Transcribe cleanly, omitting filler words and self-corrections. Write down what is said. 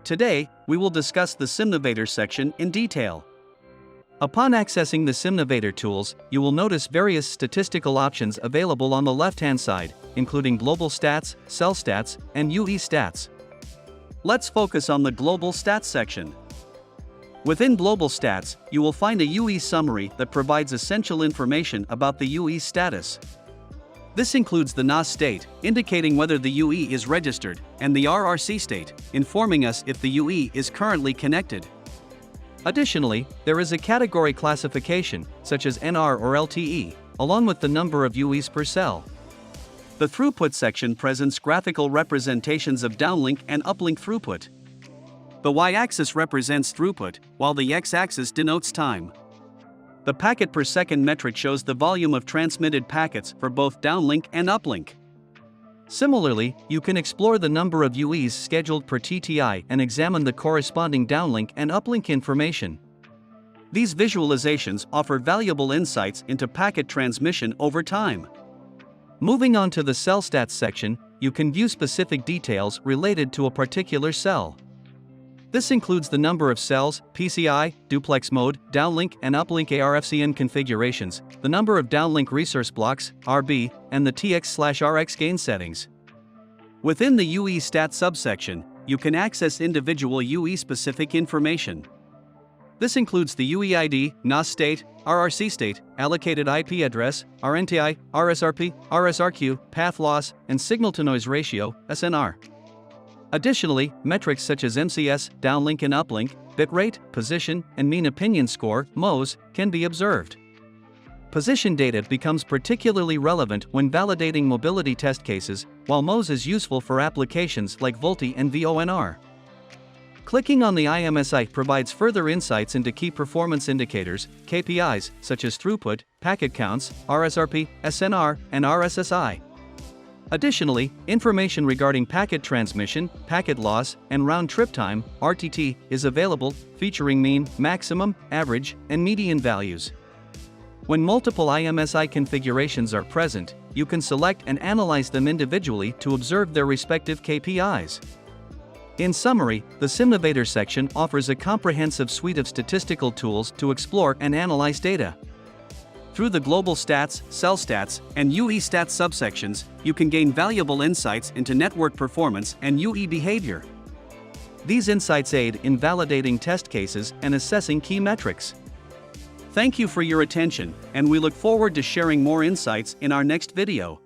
Today, we will discuss the Simnovator section in detail. Upon accessing the Simnovator tools, you will notice various statistical options available on the left-hand side, including global stats, cell stats, and UE stats. Let's focus on the global stats section. Within global stats, you will find a UE summary that provides essential information about the UE status. This includes the NOS state, indicating whether the UE is registered, and the RRC state, informing us if the UE is currently connected. Additionally, there is a category classification, such as NR or LTE, along with the number of UEs per cell. The throughput section presents graphical representations of downlink and uplink throughput. The y-axis represents throughput, while the x-axis denotes time. The packet per second metric shows the volume of transmitted packets for both downlink and uplink. Similarly, you can explore the number of UEs scheduled per TTI and examine the corresponding downlink and uplink information. These visualizations offer valuable insights into packet transmission over time. Moving on to the cell stats section, you can view specific details related to a particular cell. This includes the number of cells, PCI, duplex mode, downlink and uplink ARFCN configurations, the number of downlink resource blocks, RB, and the TX/RX gain settings. Within the UE stat subsection, you can access individual UE-specific information. This includes the UE ID, NOS state, RRC state, allocated IP address, RNTI, RSRP, RSRQ, path loss, and signal-to-noise ratio, SNR. Additionally, metrics such as MCS, downlink and uplink, bitrate, position, and mean opinion score, MOS, can be observed. Position data becomes particularly relevant when validating mobility test cases, while MOS is useful for applications like VoLTE and VONR. Clicking on the IMSI provides further insights into key performance indicators, KPIs, such as throughput, packet counts, RSRP, SNR, and RSSI. Additionally, information regarding packet transmission, packet loss, and round-trip time, RTT, is available, featuring mean, maximum, average, and median values. When multiple IMSI configurations are present, you can select and analyze them individually to observe their respective KPIs. In summary, the Simnovator section offers a comprehensive suite of statistical tools to explore and analyze data. Through the global stats, cell stats, and UE stats subsections, you can gain valuable insights into network performance and UE behavior. These insights aid in validating test cases and assessing key metrics. Thank you for your attention, and we look forward to sharing more insights in our next video.